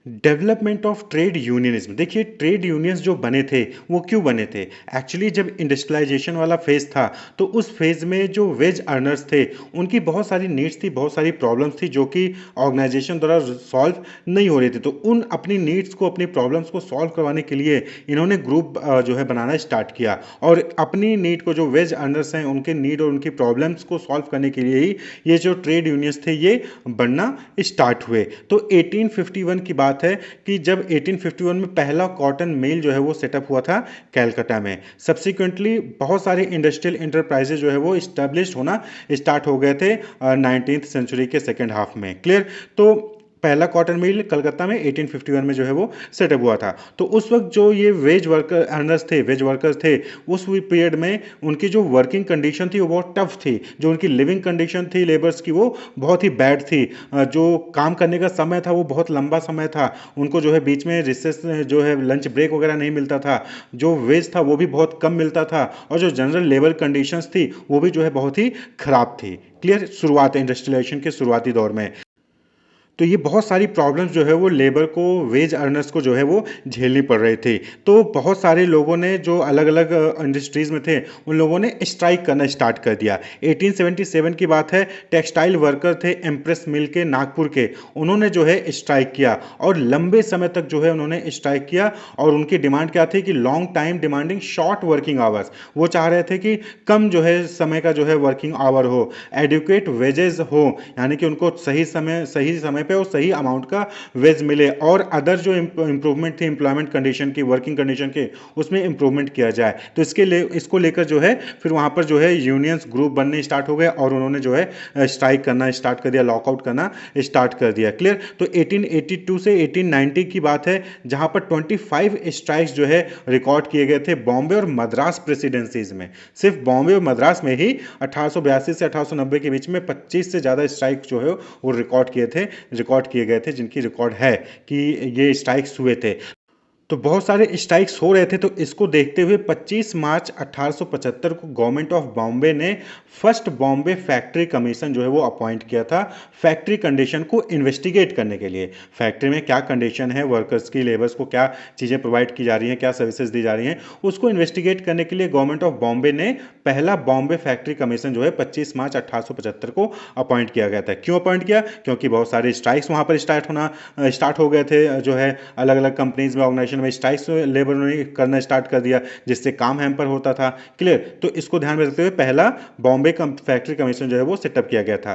Development of trade unionism. देखिए, trade unions जो बने थे वो क्यों बने थे? एक्चुअली जब इंडस्ट्रियलाइजेशन वाला फेज था तो उस फेज में जो वेज अर्नर्स थे उनकी बहुत सारी नीड्स थी, बहुत सारी प्रॉब्लम्स थी जो कि ऑर्गेनाइजेशन द्वारा सॉल्व नहीं हो रही थी। तो उन अपनी नीड्स को, अपनी प्रॉब्लम्स को सॉल्व करवाने के लिए इन्होंने ग्रुप जो है बनाना स्टार्ट किया, और अपनी नीड को, जो वेज अर्नर्स हैं उनके नीड और उनकी प्रॉब्लम्स को सॉल्व करने के लिए ही ये जो ट्रेड यूनियंस थे ये बनना स्टार्ट हुए। तो 1851 की बात है कि जब 1851 में पहला कॉटन मिल जो है वो सेटअप हुआ था कैलकाटा में। सब्सिक्वेंटली बहुत सारे इंडस्ट्रियल इंटरप्राइजेज जो है वो इस्टेब्लिश होना स्टार्ट हो गए थे 19th सेंचुरी के सेकेंड हाफ में। क्लियर? तो पहला कॉटन मिल कलकत्ता में 1851 में जो है वो सेटअप हुआ था। तो उस वक्त जो ये वेज वर्कर अर्नर्स थे, वेज वर्कर्स थे, उस पीरियड में उनकी जो वर्किंग कंडीशन थी वो बहुत टफ थी। जो उनकी लिविंग कंडीशन थी लेबर्स की वो बहुत ही बैड थी। जो काम करने का समय था वो बहुत लंबा समय था। उनको जो है बीच में रिसेस जो है लंच ब्रेक वगैरह नहीं मिलता था। जो वेज था वो भी बहुत कम मिलता था, और जो जनरल लेबर कंडीशंस थी वो भी जो है बहुत ही खराब थी। क्लियर? शुरुआत इंडस्ट्रियलाइजेशन के शुरुआती दौर में तो ये बहुत सारी प्रॉब्लम्स जो है वो लेबर को, वेज अर्नर्स को जो है वो झेलनी पड़ रही थी। तो बहुत सारे लोगों ने जो अलग अलग इंडस्ट्रीज़ में थे उन लोगों ने स्ट्राइक करना स्टार्ट कर दिया। 1877 की बात है, टेक्सटाइल वर्कर थे एम्प्रेस मिल के नागपुर के, उन्होंने जो है स्ट्राइक किया और लंबे समय तक जो है उन्होंने स्ट्राइक किया। और उनकी डिमांड क्या थी कि long time demanding short working hours. वो चाह रहे थे कि कम जो है समय का जो है वर्किंग आवर हो, एडुकेट वेजेस हो, यानी कि उनको सही समय पे और सही अमाउंट का वेज मिले, और अदर जो इंप्रूवमेंट थी एम्प्लॉयमेंट कंडीशन की, वर्किंग कंडीशन के, उसमें इंप्रूवमेंट किया जाए। तो इसको लेकर जो है फिर वहां पर जो है यूनियंस ग्रुप बनने स्टार्ट हो गए और उन्होंने जो है स्ट्राइक करना स्टार्ट कर दिया, लॉकआउट करना स्टार्ट कर दिया। क्लियर? तो 1882 से 1890 की बात है जहां पर 25 स्ट्राइक्स जो है रिकॉर्ड किए गए थे बॉम्बे और मद्रास प्रेसिडेंसीज में। सिर्फ बॉम्बे और मद्रास में ही 1882 से 1890 के बीच में 25 से ज़्यादा स्ट्राइक जो है वो रिकॉर्ड किए गए थे, जिनकी रिकॉर्ड है कि ये स्ट्राइक्स हुए थे। तो बहुत सारे स्ट्राइक्स हो रहे थे। तो इसको देखते हुए 25 मार्च 1875 को गवर्नमेंट ऑफ बॉम्बे ने फर्स्ट बॉम्बे फैक्ट्री कमीशन जो है वो अपॉइंट किया था फैक्ट्री कंडीशन को इन्वेस्टिगेट करने के लिए। फैक्ट्री में क्या कंडीशन है, वर्कर्स की, लेबर्स को क्या चीज़ें प्रोवाइड की जा रही हैं, क्या सर्विसेज दी जा रही हैं, उसको इन्वेस्टिगेट करने के लिए गवर्नमेंट ऑफ बॉम्बे ने पहला बॉम्बे फैक्ट्री कमीशन जो है 25 मार्च 1875 को अपॉइंट किया गया था। क्यों अपॉइंट किया? क्योंकि बहुत सारे स्ट्राइक्स वहाँ पर स्टार्ट हो गए थे। जो है अलग अलग कंपनीज में, ऑर्गेनाइजेशन में स्ट्राइक्स लेबर ने करना स्टार्ट कर दिया, जिससे काम हैम्पर होता था। क्लियर? तो इसको ध्यान में रखते हुए पहला बॉम्बे फैक्ट्री कमीशन जो है वो सेटअप किया गया था,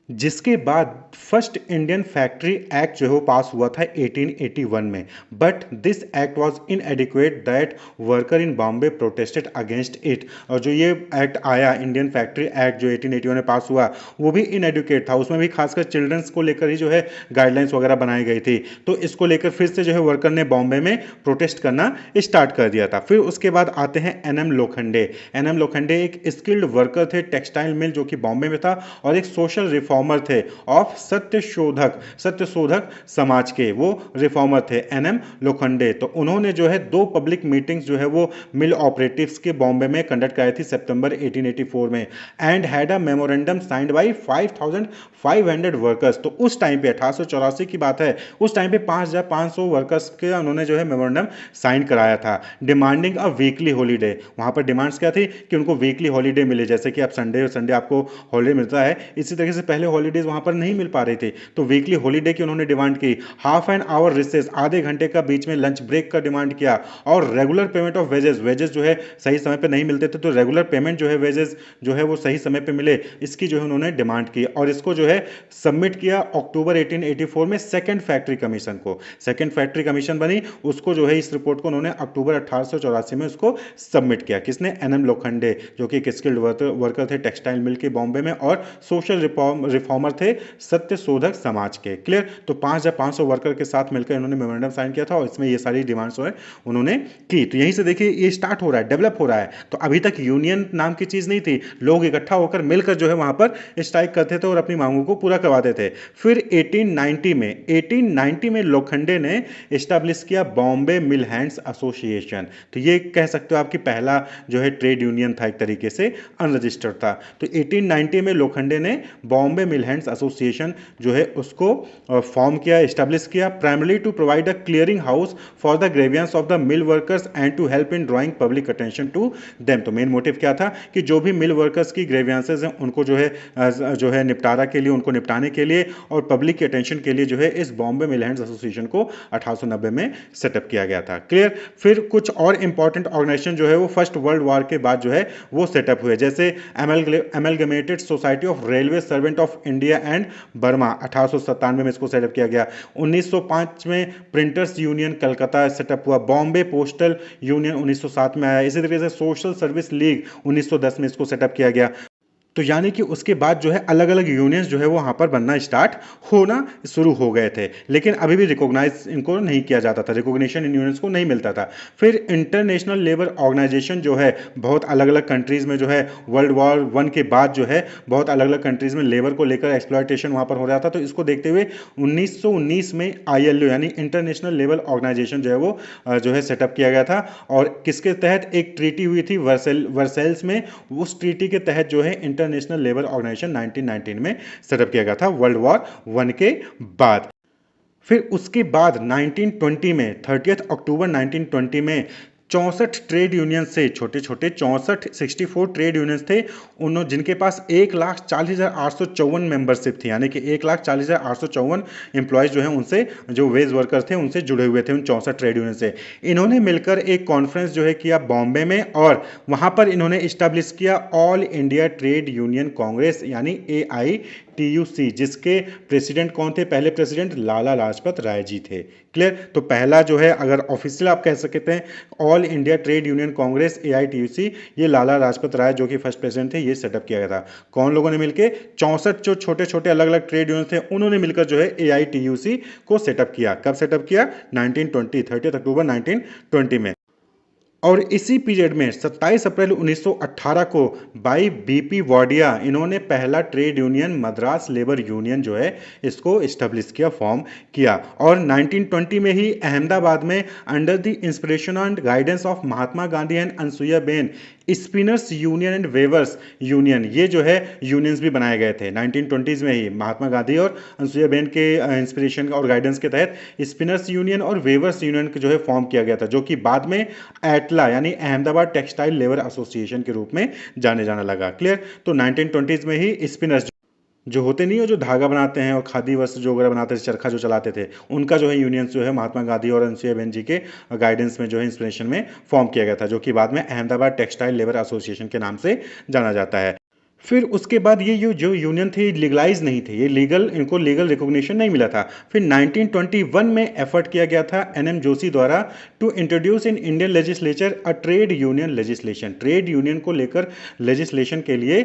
जिसके बाद फर्स्ट इंडियन फैक्ट्री एक्ट जो है वो पास हुआ था 1881 में। But this act was inadequate that worker in Bombay protested against it. और जो ये एक्ट आया, इंडियन फैक्ट्री एक्ट जो 1881 में पास हुआ, वो भी इनएडुकेट था। उसमें भी खासकर चिल्ड्रंस को लेकर ही जो है गाइडलाइंस वगैरह बनाई गई थी। तो इसको लेकर फिर से जो है वर्कर ने बॉम्बे में प्रोटेस्ट करना स्टार्ट कर दिया था। फिर उसके बाद आते हैं एनएम लोखंडे। एनएम लोखंडे एक स्किल्ड वर्कर थे टेक्सटाइल मिल जो कि बॉम्बे में था, और एक सोशल रिफॉर्मर थे ऑफ सत्यशोधक समाज के वो रिफॉर्मर थे एनएम लोखंडे। तो उन्होंने जो है 2 पब्लिक मीटिंग्स जो है वो मिल ऑपरेटिव्स के बॉम्बे में कंडक्ट कराई थी सितंबर 1884 में, and had a memorandum signed by 5500 workers. तो उस टाइम पे 1884 की बात है, उस टाइम पे 5500 वर्कर्स के उन्होंने जो है मेमोरेंडम साइन कराया था, डिमांडिंग अ वीकली हॉलीडे। वहां पर डिमांड्स क्या थी कि उनको वीकली हॉलीडे मिले, जैसे कि आप संडे आपको हॉलीडे मिलता है, इसी तरीके से पहले हॉलीडेज वहां पर नहीं मिल पा रहे थे। तो वीकली हॉलीडे की उन्होंने डिमांड की, हाफ एन आवर रिसेस, आधे घंटे का बीच में लंच ब्रेक का डिमांड किया, और रेगुलर पेमेंट ऑफ वेजेस जो है सही समय पे नहीं मिलते थे, तो रेगुलर पेमेंट जो है वेजेस जो है वो सही समय पे मिले, इसकी जो है उन्होंने डिमांड की। और इसको जो है सबमिट किया अक्टूबर 1884 में सेकेंड फैक्ट्री कमीशन को। सेकेंड फैक्ट्री कमीशन बनी, उसको जो है इस रिपोर्ट को उन्होंने अक्टूबर 1884 में उसको सबमिट किया। किसने? एनएम लोखंडे, जो कि एक स्किल्ड वर्कर थे टेक्सटाइल मिल के बॉम्बे में, और सोशल रिफॉर्मर थे सत्यशोधक समाज के। क्लियर? तो 5500 वर्कर के साथ मिलकर इन्होंने मेमोरेंडम साइन किया था, और इसमें ये सारी डिमांड्स जो है उन्होंने की। तो यहीं से देखिए ये स्टार्ट हो रहा है, डेवलप हो रहा है। तो अभी तक यूनियन नाम की चीज नहीं थी, लोग इकट्ठा होकर मिलकर जो है वहां पर स्ट्राइक करते थे और अपनी मांगों को पूरा करवाते थे। फिर 1890 में लोखंडे ने स्टैब्लिश किया बॉम्बे मिल हैंड्स एसोसिएशन। तो ये कह सकते हो आपकी पहला जो है ट्रेड यूनियन था, एक तरीके से अनरजिस्टर्ड था। तो 1890 में लोखंडे ने Bombay Bombay mill hands association जो है उसको फॉर्म किया, इस्टेब्लिश किया, primarily to provide a clearing house for the grievances of the mill workers and to help in drawing public attention to them. तो मेन मोटिव क्या था कि जो भी मिल वर्कर्स की ग्रेवियंसेस हैं उनको जो है निपटारा के लिए, उनको निपटाने के लिए और पब्लिक के अटेंशन के लिए जो है इस बॉम्बे मिल हैंड्स एसोसिएशन को 1890 में सेटअप किया गया था। क्लियर। फिर कुछ और इंपॉर्टेंट ऑर्गेनाइजेशन जो है वो फर्स्ट वर्ल्ड वॉर के बाद जो है वो सेटअप हुए, जैसे amalgamated society of railway servant of India and Burma 1897 में इसको सेटअप किया गया। 1905 में प्रिंटर्स यूनियन कलकत्ता सेटअप हुआ। बॉम्बे पोस्टल यूनियन 1907 में आया। इसी तरीके से सोशल सर्विस लीग 1910 में इसको सेटअप किया गया। तो यानी कि उसके बाद जो है अलग अलग यूनियंस जो है वो वहाँ पर बनना स्टार्ट होना शुरू हो गए थे, लेकिन अभी भी रिकॉग्नाइज इनको नहीं किया जाता था, रिकॉग्निशन इन यूनियंस को नहीं मिलता था। फिर इंटरनेशनल लेबर ऑर्गेनाइजेशन जो है बहुत अलग अलग कंट्रीज़ में जो है वर्ल्ड वॉर वन के बाद जो है बहुत अलग अलग कंट्रीज़ में लेबर को लेकर एक्सप्लॉयटेशन वहाँ पर हो रहा था। तो इसको देखते हुए 1919 में ILO यानी इंटरनेशनल लेबर ऑर्गेनाइजेशन जो है वो जो है सेटअप किया गया था। और किसके तहत एक ट्रीटी हुई थी वर्सेल्स में, उस ट्रीटी के तहत जो है इंटरनेशनल लेबर ऑर्गेनाइजेशन 1919 में सेटअप किया गया था वर्ल्ड वॉर वन के बाद। फिर उसके बाद 1920 में 30 अक्टूबर 1920 में 64 ट्रेड यूनियन से, छोटे छोटे 64 ट्रेड यूनियंस थे, उन जिनके पास 1,40,854 मेंबरशिप थी, यानी कि 1,40,854 एम्प्लॉयज़ जो हैं उनसे, जो वेज वर्कर्स थे उनसे जुड़े हुए थे उन 64 ट्रेड यूनियन से। इन्होंने मिलकर एक कॉन्फ्रेंस जो है किया बॉम्बे में, और वहाँ पर इन्होंने इस्टेब्लिश किया all India trade union Congress यानी AITUC, जिसके प्रेसिडेंट कौन थे? पहले प्रेसिडेंट लाला लाजपत राय जी थे। क्लियर। तो पहला जो है अगर ऑफिशियल आप कह सकते हैं all India trade union Congress AITUC, ये लाला लाजपत राय जो कि फर्स्ट प्रेसिडेंट थे, ये सेटअप किया गया था। कौन लोगों ने मिलकर? 64 जो छोटे छोटे अलग अलग ट्रेड यूनियन थे उन्होंने मिलकर जो है AITUC को सेटअप किया। कब सेटअप किया? 1920, 30 अक्टूबर 1920 में। और इसी पीरियड में 27 अप्रैल 1918 को बाई BP वाडिया इन्होंने पहला trade union Madras labour union जो है इसको इस्टेब्लिश किया, फॉर्म किया। और 1920 में ही अहमदाबाद में under the inspiration and guidance of Mahatma Gandhi and Anasuya ben spinners union and weavers union, ये जो है यूनियंस भी बनाए गए थे 1920s में ही। महात्मा गांधी और अनसुईया बेन के इंस्पिरेशन और गाइडेंस के तहत स्पिनर्स यूनियन और वेवर्स यूनियन जो है फॉर्म किया गया था, जो कि बाद में एटला यानी अहमदाबाद टेक्सटाइल लेबर एसोसिएशन के रूप में जाने जाना लगा। क्लियर। तो 1920s में ही स्पिनर्स जो होते नहीं है, जो धागा बनाते हैं और खादी वस्त्र जो वगैरह बनाते थे, चरखा जो चलाते थे, उनका जो है यूनियंस जो है महात्मा गांधी और अनसुईया बेन जी के गाइडेंस में जो है इंस्पिरेशन में फॉर्म किया गया था, जो कि बाद में अहमदाबाद टेक्सटाइल लेबर एसोसिएशन के नाम से जाना जाता है। फिर उसके बाद ये जो यूनियन थे लीगलाइज नहीं थे, ये इनको लीगल रिकॉग्निशन नहीं मिला था। फिर 1921 में एफर्ट किया गया था NM जोशी द्वारा to introduce in Indian legislature a trade union legislation. Trade union को लेकर लेजिस्लेशन के लिए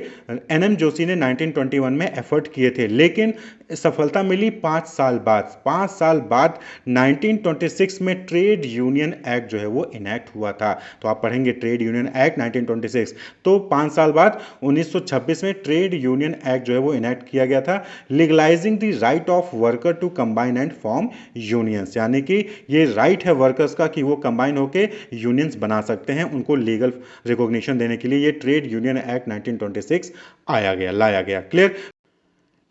NM जोशी ने 1921 में एफर्ट किए थे, लेकिन सफलता मिली 5 साल बाद। 5 साल बाद 1926 में ट्रेड यूनियन एक्ट जो है वो इनैक्ट हुआ था। तो आप पढ़ेंगे ट्रेड यूनियन एक्ट 1926। तो 5 साल बाद 1926 में ट्रेड यूनियन एक्ट जो है वो इनैक्ट किया गया था, legalising the right of worker to combine and form unions, यानी कि ये राइट है वर्कर्स का कि वो कंबाइन होकर यूनियंस बना सकते हैं, उनको लीगल रिकॉग्निशन देने के लिए ये ट्रेड यूनियन एक्ट 1926 लाया गया। क्लियर।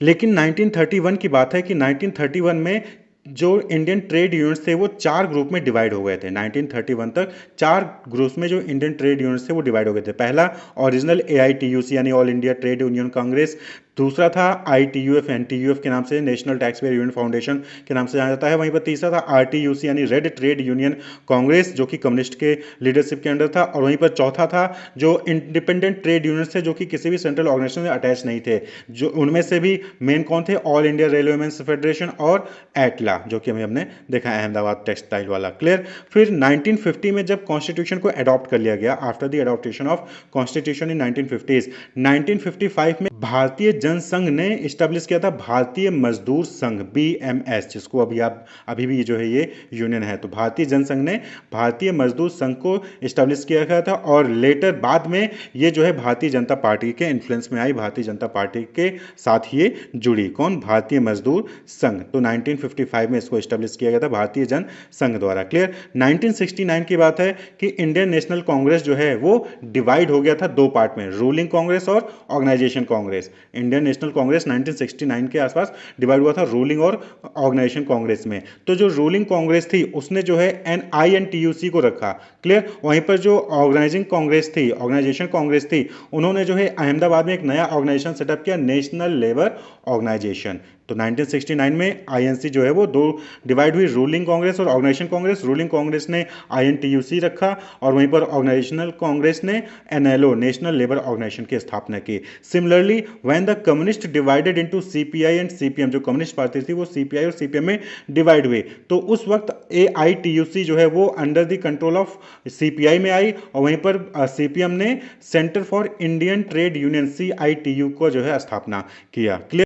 लेकिन 1931 की बात है कि 1931 में जो इंडियन ट्रेड यूनियंस थे वो 4 ग्रुप में डिवाइड हो गए थे। 1931 तक 4 ग्रुप्स में जो इंडियन ट्रेड यूनियंस थे वो डिवाइड हो गए थे। पहला ओरिजिनल AITUC यानी all India trade union Congress, दूसरा था ITUF NTUF के नाम से, नेशनल टैक्सपेयर यूनियन फाउंडेशन के नाम से जाना जाता है। वहीं पर तीसरा था RTUC यानी रेड ट्रेड यूनियन कांग्रेस, जो कि कम्युनिस्ट के लीडरशिप के अंडर था। और वहीं पर चौथा था जो इंडिपेंडेंट ट्रेड यूनियंस थे, जो कि किसी भी सेंट्रल ऑर्गेनाइजेशन से अटैच नहीं थे, जो उनमें से भी मेन कौन थे? ऑल इंडिया रेलवेमेंस फेडरेशन और एटला, जो कि हमने देखा है अहमदाबाद टेक्सटाइल वाला। क्लियर। फिर 1950 में जब कॉन्स्टिट्यूशन को अडॉप्ट कर लिया गया, after the adaptation of constitution in 1950s, 1955 में भारतीय जनसंघ ने इस्टेब्लिश किया था भारतीय मजदूर संघ BMS, जिसको अभी भी जो है ये यूनियन है। तो भारतीय जनसंघ ने भारतीय मजदूर संघ को इस्टेब्लिश किया गया था, और लेटर बाद में ये जो है भारतीय जनता पार्टी के इन्फ्लुएंस में आई, भारतीय जनता पार्टी के साथ ये जुड़ी। कौन? भारतीय मजदूर संघ। तो 1955 में इसको इस्टेब्लिश किया गया था भारतीय जन संघ द्वारा। क्लियर। 1969 की बात है कि इंडियन नेशनल कांग्रेस जो है वो डिवाइड हो गया था 2 पार्ट में, रूलिंग कांग्रेस और organisation Congress. Congress. Indian national Congress 1969 के आसपास डिवाइड हुआ था रूलिंग और ऑर्गेनाइजेशन कांग्रेस में। तो जो रूलिंग कांग्रेस थी उसने जो है NINTUC को रखा, क्लियर। वहीं पर जो ऑर्गेनाइजिंग कांग्रेस थी, ऑर्गेनाइजेशन कांग्रेस थी, उन्होंने जो है अहमदाबाद में एक नया ऑर्गेनाइजेशन सेटअप किया, नेशनल लेबर ऑर्गेनाइजेशन। तो 1969 में INC जो है वो दो डिवाइड हुई, रूलिंग कांग्रेस और ऑर्गेनाइजेशन कांग्रेस। रूलिंग कांग्रेस ने INTUC रखा और वहीं पर ऑर्गेनाइजेशनल कांग्रेस ने NLO, नेशनल लेबर ऑर्गेनाइजेशन की स्थापना की। Similarly when the communist divided into CPI and CPM, जो कम्युनिस्ट पार्टी थी वो CPI और CPM में डिवाइड हुई, तो उस वक्त AITUC जो है वो under the control of CPI में आई और वहीं पर CPM ने centre for Indian trade union CITU को जो है स्थापना किया, क्लियर।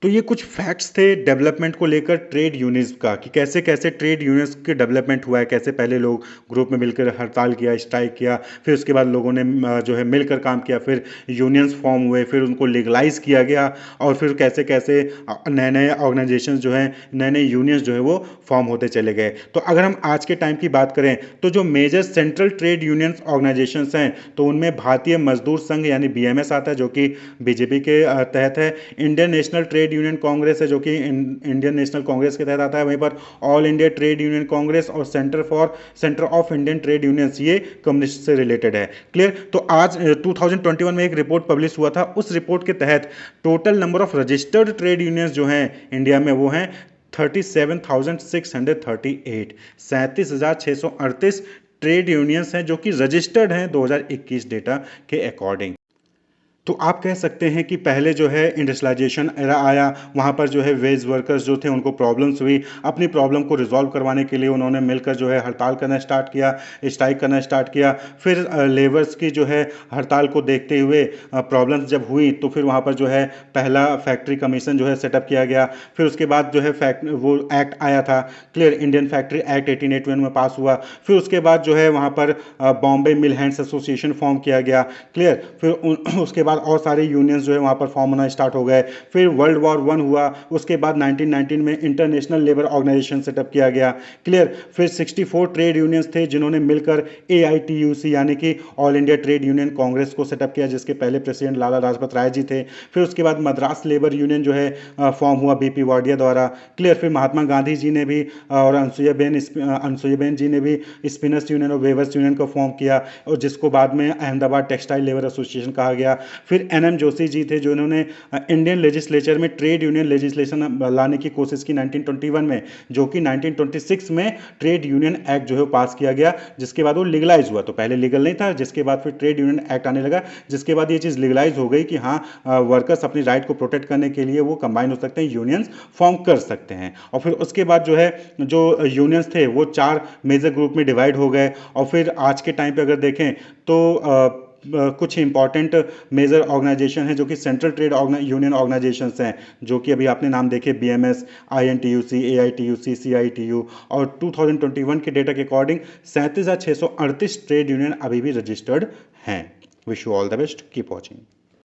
तो ये कुछ फैक्ट्स थे डेवलपमेंट को लेकर ट्रेड यूनियंस का, कि कैसे कैसे ट्रेड यूनियंस के डेवलपमेंट हुआ है, कैसे पहले लोग ग्रुप में मिलकर हड़ताल किया, स्ट्राइक किया, फिर उसके बाद लोगों ने जो है मिलकर काम किया, फिर यूनियंस फॉर्म हुए, फिर उनको लीगलाइज किया गया और फिर कैसे कैसे नए नए ऑर्गेनाइजेशन जो है, नए नए यूनियंस जो है वो फॉर्म होते चले गए। तो अगर हम आज के टाइम की बात करें तो जो major central trade unions organisations हैं तो उनमें भारतीय मजदूर संघ यानी BMS आता है जो कि BJP के तहत है। Indian national trade union Congress है जो कि इंडियन नेशनल कांग्रेस के तहत आता है। वहीं पर all India trade union congress और centre of Indian trade unions, ये कम्युनिस्ट से रिलेटेड है, क्लियर। तो आज 2021 में एक रिपोर्ट पब्लिश हुआ था, उस रिपोर्ट के तहत total number of registered trade unions जो हैं इंडिया में वो हैं 37,638, 37,638 ट्रेड यूनियंस हैं जो कि रजिस्टर्ड हैं 2021 डेटा के अकॉर्डिंग। तो आप कह सकते हैं कि पहले जो है इंडस्ट्रियलाइजेशन एरा आया, वहाँ पर जो है वेज वर्कर्स जो थे उनको प्रॉब्लम्स हुई, अपनी प्रॉब्लम को रिजॉल्व करवाने के लिए उन्होंने मिलकर जो है हड़ताल करना स्टार्ट किया, स्ट्राइक करना स्टार्ट किया। फिर लेबर्स की जो है हड़ताल को देखते हुए प्रॉब्लम्स जब हुई तो फिर वहाँ पर जो है पहला फैक्ट्री कमीशन जो है सेटअप किया गया। फिर उसके बाद जो है वो एक्ट आया था, क्लियर, इंडियन फैक्ट्री एक्ट 1881 में पास हुआ। फिर उसके बाद जो है वहाँ पर Bombay mill hands association form किया गया, क्लियर। फिर उसके बाद और सारे यूनियंस जो है वहाँ पर फॉर्म होना स्टार्ट हो गए। फिर वर्ल्ड वॉर 1 हुआ, उसके बाद 1919 में इंटरनेशनल लेबर ऑर्गेनाइजेशन सेटअप किया गया, क्लियर। फिर 64 ट्रेड यूनियंस थे जिन्होंने मिलकर AITUC यानी कि all India trade union Congress को सेटअप किया, जिसके पहले प्रेसिडेंट लाला लाजपत राय जी थे। फिर उसके बाद मद्रास लेबर यूनियन जो है फॉर्म हुआ BP वाडिया द्वारा, क्लियर। फिर महात्मा गांधी जी ने भी और अनसुयाबेन जी ने भी स्पिनर्स यूनियन और वेवर्स यूनियन को फॉर्म किया, और जिसको बाद में अहमदाबाद टेक्सटाइल लेबर एसोसिएशन कहा गया। फिर NM जोशी जी थे जो इन्होंने इंडियन लेजिस्लेचर में ट्रेड यूनियन लेजिस्लेशन लाने की कोशिश की 1921 में, जो कि 1926 में ट्रेड यूनियन एक्ट जो है पास किया गया, जिसके बाद वो लीगलाइज हुआ। तो पहले लीगल नहीं था, जिसके बाद फिर ट्रेड यूनियन एक्ट आने लगा, जिसके बाद ये चीज़ लीगलाइज हो गई कि हाँ वर्कर्स अपनी राइट को प्रोटेक्ट करने के लिए वो कंबाइन हो सकते हैं, यूनियंस फॉर्म कर सकते हैं। और फिर उसके बाद जो है जो यूनियंस थे वो 4 मेजर ग्रुप में डिवाइड हो गए। और फिर आज के टाइम पे अगर देखें तो कुछ इंपॉर्टेंट मेजर ऑर्गेनाइजेशन हैं जो कि सेंट्रल ट्रेड यूनियन ऑर्गेनाइजेशंस हैं, जो कि अभी आपने नाम देखे BMS, INTUC, AITUC, CITU। और 2021 के डेटा के अकॉर्डिंग 37,638 ट्रेड यूनियन अभी भी रजिस्टर्ड हैं। Wish you all the best, keep watching.